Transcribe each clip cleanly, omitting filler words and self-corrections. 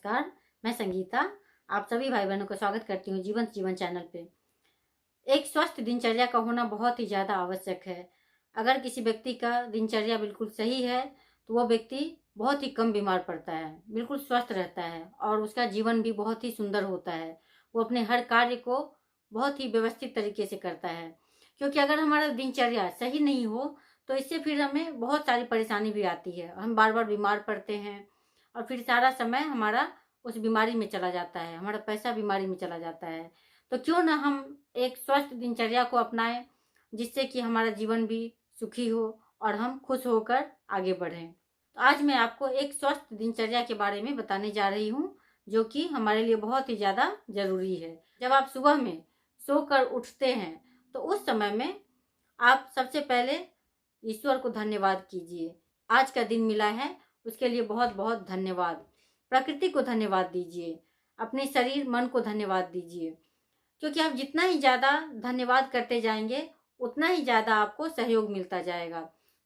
नमस्कार, मैं संगीता आप सभी भाई बहनों का स्वागत करती हूँ जीवंत जीवन चैनल पे। एक स्वस्थ दिनचर्या का होना बहुत ही ज़्यादा आवश्यक है। अगर किसी व्यक्ति का दिनचर्या बिल्कुल सही है तो वो व्यक्ति बहुत ही कम बीमार पड़ता है, बिल्कुल स्वस्थ रहता है और उसका जीवन भी बहुत ही सुंदर होता है। वो अपने हर कार्य को बहुत ही व्यवस्थित तरीके से करता है, क्योंकि अगर हमारा दिनचर्या सही नहीं हो तो इससे फिर हमें बहुत सारी परेशानी भी आती है। हम बार बार बीमार पड़ते हैं और फिर सारा समय हमारा उस बीमारी में चला जाता है, हमारा पैसा बीमारी में चला जाता है। तो क्यों ना हम एक स्वस्थ दिनचर्या को अपनाएं, जिससे कि हमारा जीवन भी सुखी हो और हम खुश होकर आगे बढ़ें। तो आज मैं आपको एक स्वस्थ दिनचर्या के बारे में बताने जा रही हूँ, जो कि हमारे लिए बहुत ही ज़्यादा ज़रूरी है। जब आप सुबह में सोकर उठते हैं तो उस समय में आप सबसे पहले ईश्वर को धन्यवाद कीजिए। आज का दिन मिला है उसके लिए बहुत बहुत धन्यवाद। प्रकृति को धन्यवाद दीजिए, अपने शरीर मन को धन्यवाद दीजिए, क्योंकि आप जितना ही ज़्यादा धन्यवाद करते जाएंगे उतना ही ज़्यादा आपको सहयोग मिलता जाएगा।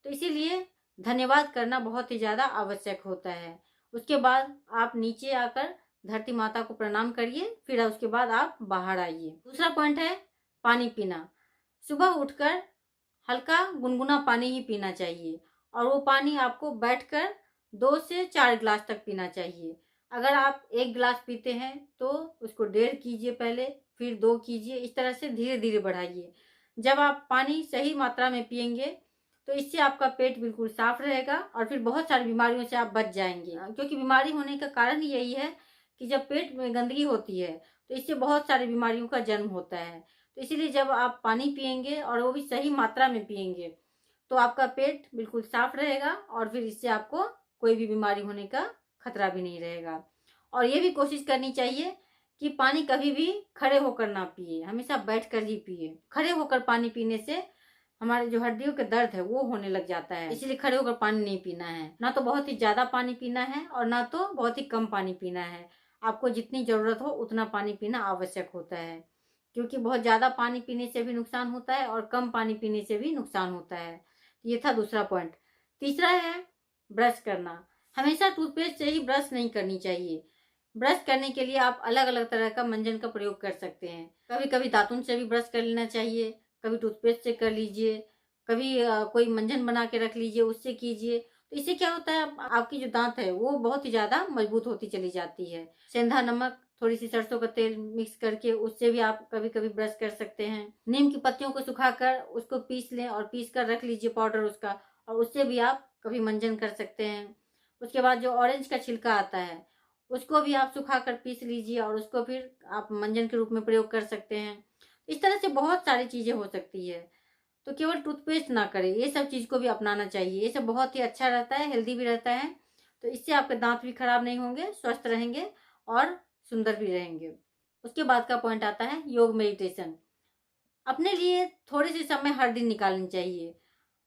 तो इसीलिए धन्यवाद करना बहुत ही ज़्यादा आवश्यक होता है। उसके बाद आप नीचे आकर धरती माता को प्रणाम करिए, फिर उसके बाद आप बाहर आइए। दूसरा पॉइंट है पानी पीना। सुबह उठकर हल्का गुनगुना पानी ही पीना चाहिए और वो पानी आपको बैठकर 2 से 4 गिलास तक पीना चाहिए। अगर आप 1 गिलास पीते हैं तो उसको 1.5 कीजिए पहले, फिर 2 कीजिए, इस तरह से धीरे धीरे बढ़ाइए। जब आप पानी सही मात्रा में पिएंगे तो इससे आपका पेट बिल्कुल साफ रहेगा और फिर बहुत सारी बीमारियों से आप बच जाएंगे, क्योंकि बीमारी होने का कारण यही है कि जब पेट में गंदगी होती है तो इससे बहुत सारी बीमारियों का जन्म होता है। तो इसीलिए जब आप पानी पिएंगे और वो भी सही मात्रा में पिएंगे तो आपका पेट बिल्कुल साफ रहेगा और फिर इससे आपको कोई भी बीमारी होने का खतरा भी नहीं रहेगा। और ये भी कोशिश करनी चाहिए कि पानी कभी भी खड़े होकर ना पिए, हमेशा बैठकर ही पिए। खड़े होकर पानी पीने से हमारे जो हड्डियों के दर्द है वो होने लग जाता है, इसलिए खड़े होकर पानी नहीं पीना है। ना तो बहुत ही ज्यादा पानी पीना है और ना तो बहुत ही कम पानी पीना है। आपको जितनी जरूरत हो उतना पानी पीना आवश्यक होता है, क्योंकि बहुत ज्यादा पानी पीने से भी नुकसान होता है और कम पानी पीने से भी नुकसान होता है। ये था दूसरा पॉइंट। तीसरा है ब्रश करना। हमेशा टूथपेस्ट से ही ब्रश नहीं करनी चाहिए। ब्रश करने के लिए आप अलग अलग तरह का मंजन का प्रयोग कर सकते हैं। कभी कभी दातुन से भी ब्रश कर लेना चाहिए, कभी टूथपेस्ट से कर लीजिए, कभी कोई मंजन बना के रख लीजिए, उससे कीजिए। तो इससे क्या होता है, आपकी जो दांत है वो बहुत ही ज्यादा मजबूत होती चली जाती है। सेंधा नमक, थोड़ी सी सरसों का तेल मिक्स करके उससे भी आप कभी कभी ब्रश कर सकते हैं। नीम की पत्तियों को सुखाकर उसको पीस लें और पीस कर रख लीजिए पाउडर उसका, और उससे भी आप कभी मंजन कर सकते हैं। उसके बाद जो ऑरेंज का छिलका आता है उसको भी आप सुखाकर पीस लीजिए और उसको फिर आप मंजन के रूप में प्रयोग कर सकते हैं। इस तरह से बहुत सारी चीजें हो सकती है। तो केवल टूथपेस्ट ना करें, ये सब चीज को भी अपनाना चाहिए। ये सब बहुत ही अच्छा रहता है, हेल्दी भी रहता है। तो इससे आपके दांत भी खराब नहीं होंगे, स्वस्थ रहेंगे और सुंदर भी रहेंगे। उसके बाद का पॉइंट आता है योग मेडिटेशन। अपने लिए थोड़े से समय हर दिन निकालनी चाहिए।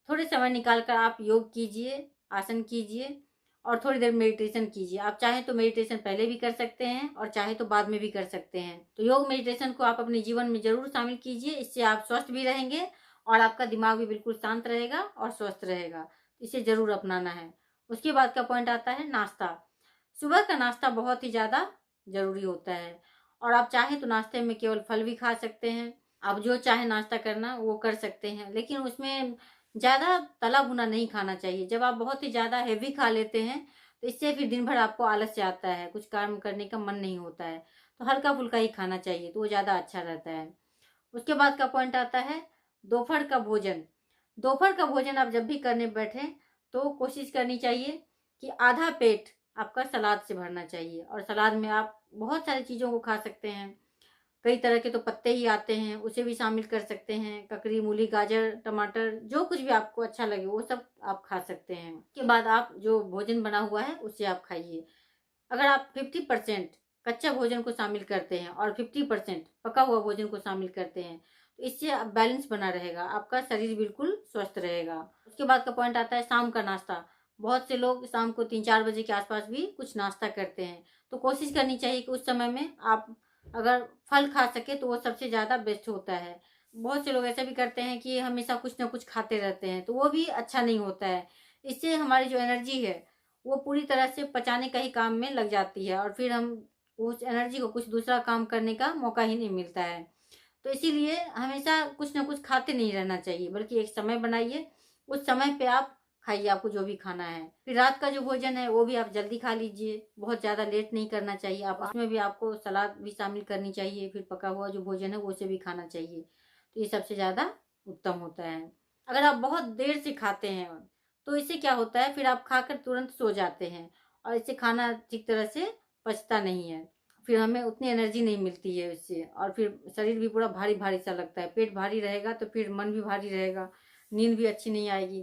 थोड़े समय निकालकर आप योग कीजिए, आसन कीजिए और थोड़ी देर मेडिटेशन कीजिए। आप चाहें तो मेडिटेशन पहले भी कर सकते हैं और चाहे तो बाद में भी कर सकते हैं। तो योग मेडिटेशन को आप अपने जीवन में जरूर शामिल कीजिए। इससे आप स्वस्थ भी रहेंगे और आपका दिमाग भी बिल्कुल शांत रहेगा और स्वस्थ रहेगा। इसे जरूर अपनाना है। उसके बाद का पॉइंट आता है नाश्ता। सुबह का नाश्ता बहुत ही ज्यादा जरूरी होता है और आप चाहें तो नाश्ते में केवल फल भी खा सकते हैं। आप जो चाहे नाश्ता करना वो कर सकते हैं, लेकिन उसमें ज्यादा तला भुना नहीं खाना चाहिए। जब आप बहुत ही ज्यादा हेवी खा लेते हैं तो इससे फिर दिन भर आपको आलस से आता है, कुछ काम करने का मन नहीं होता है। तो हल्का फुल्का ही खाना चाहिए, तो वो ज्यादा अच्छा रहता है। उसके बाद का पॉइंट आता है दोपहर का भोजन। दोपहर का भोजन आप जब भी करने बैठे तो कोशिश करनी चाहिए कि आधा पेट आपका सलाद से भरना चाहिए। और सलाद में आप बहुत सारी चीज़ों को खा सकते हैं। कई तरह के तो पत्ते ही आते हैं, उसे भी शामिल कर सकते हैं। ककड़ी, मूली, गाजर, टमाटर, जो कुछ भी आपको अच्छा लगे वो सब आप खा सकते हैं। उसके बाद आप जो भोजन बना हुआ है उसे आप खाइए। अगर आप 50% कच्चा भोजन को शामिल करते हैं और 50% पका हुआ भोजन को शामिल करते हैं तो इससे बैलेंस बना रहेगा, आपका शरीर बिल्कुल स्वस्थ रहेगा। उसके बाद का पॉइंट आता है शाम का नाश्ता। बहुत से लोग शाम को 3-4 बजे के आसपास भी कुछ नाश्ता करते हैं। तो कोशिश करनी चाहिए कि उस समय में आप अगर फल खा सके तो वो सबसे ज़्यादा बेस्ट होता है। बहुत से लोग ऐसा भी करते हैं कि हमेशा कुछ ना कुछ खाते रहते हैं, तो वो भी अच्छा नहीं होता है। इससे हमारी जो एनर्जी है वो पूरी तरह से पचाने का ही काम में लग जाती है और फिर हम उस एनर्जी को कुछ दूसरा काम करने का मौका ही नहीं मिलता है। तो इसीलिए हमेशा कुछ ना कुछ खाते नहीं रहना चाहिए, बल्कि एक समय बनाइए, उस समय पे आप खाइए आपको जो भी खाना है। फिर रात का जो भोजन है वो भी आप जल्दी खा लीजिए, बहुत ज़्यादा लेट नहीं करना चाहिए। आप उसमें भी आपको सलाद भी शामिल करनी चाहिए, फिर पका हुआ जो भोजन है उसे भी खाना चाहिए। तो ये सबसे ज़्यादा उत्तम होता है। अगर आप बहुत देर से खाते हैं तो इससे क्या होता है, फिर आप खाकर तुरंत सो जाते हैं और इससे खाना ठीक तरह से पचता नहीं है। फिर हमें उतनी एनर्जी नहीं मिलती है इससे और फिर शरीर भी पूरा भारी भारी सा लगता है। पेट भारी रहेगा तो फिर मन भी भारी रहेगा, नींद भी अच्छी नहीं आएगी।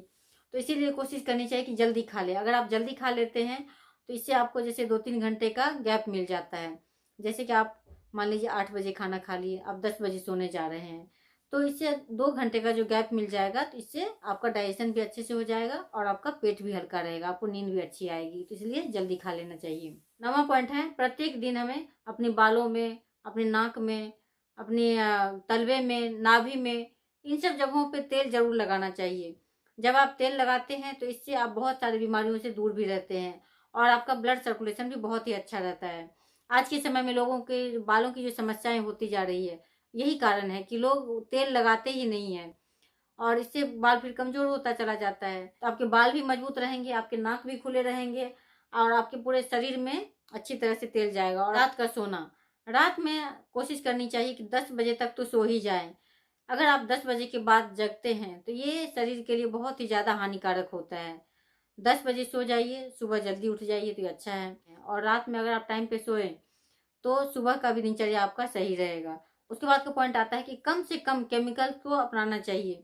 तो इसीलिए कोशिश करनी चाहिए कि जल्दी खा लें। अगर आप जल्दी खा लेते हैं तो इससे आपको जैसे 2-3 घंटे का गैप मिल जाता है। जैसे कि आप मान लीजिए 8 बजे खाना खा लिए, आप 10 बजे सोने जा रहे हैं, तो इससे 2 घंटे का जो गैप मिल जाएगा तो इससे आपका डाइजेशन भी अच्छे से हो जाएगा और आपका पेट भी हल्का रहेगा, आपको नींद भी अच्छी आएगी। तो इसलिए जल्दी खा लेना चाहिए। 9वां पॉइंट है, प्रत्येक दिन हमें अपने बालों में, अपने नाक में, अपने तलवे में, नाभि में, इन सब जगहों पे तेल जरूर लगाना चाहिए। जब आप तेल लगाते हैं तो इससे आप बहुत सारी बीमारियों से दूर भी रहते हैं और आपका ब्लड सर्कुलेशन भी बहुत ही अच्छा रहता है। आज के समय में लोगों के बालों की जो समस्याएं होती जा रही है, यही कारण है कि लोग तेल लगाते ही नहीं है और इससे बाल फिर कमजोर होता चला जाता है। तो आपके बाल भी मजबूत रहेंगे, आपके नाक भी खुले रहेंगे और आपके पूरे शरीर में अच्छी तरह से तेल जाएगा। और रात का सोना, रात में कोशिश करनी चाहिए कि 10 बजे तक तो सो ही जाएं। अगर आप 10 बजे के बाद जगते हैं तो ये शरीर के लिए बहुत ही ज़्यादा हानिकारक होता है। 10 बजे सो जाइए, सुबह जल्दी उठ जाइए तो ये अच्छा है। और रात में अगर आप टाइम पे सोए तो सुबह का भी दिनचर्या आपका सही रहेगा। उसके बाद का पॉइंट आता है कि कम से कम केमिकल को अपनाना चाहिए।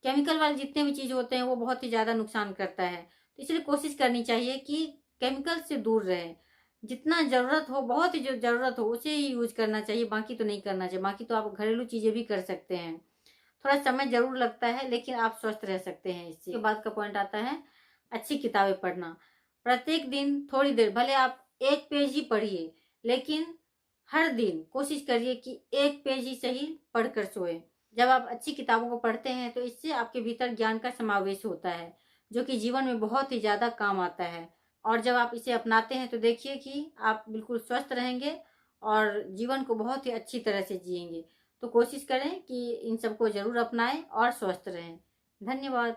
केमिकल वाले जितने भी चीज़ होते हैं वो बहुत ही ज़्यादा नुकसान करता है, तो इसलिए कोशिश करनी चाहिए कि केमिकल से दूर रहें। जितना ज़रूरत हो, बहुत ही जो ज़रूरत हो उसे ही यूज करना चाहिए, बाकी तो नहीं करना चाहिए। बाकी तो आप घरेलू चीज़ें भी कर सकते हैं, थोड़ा समय ज़रूर लगता है लेकिन आप स्वस्थ रह सकते हैं इससे। उसके बाद का पॉइंट आता है अच्छी किताबें पढ़ना। प्रत्येक दिन थोड़ी देर, भले आप 1 पेज ही पढ़िए, लेकिन हर दिन कोशिश करिए कि 1 पेज ही सही पढ़कर सोएं। जब आप अच्छी किताबों को पढ़ते हैं तो इससे आपके भीतर ज्ञान का समावेश होता है, जो कि जीवन में बहुत ही ज़्यादा काम आता है। और जब आप इसे अपनाते हैं तो देखिए कि आप बिल्कुल स्वस्थ रहेंगे और जीवन को बहुत ही अच्छी तरह से जिएंगे। तो कोशिश करें कि इन सबको ज़रूर अपनाएं और स्वस्थ रहें। धन्यवाद।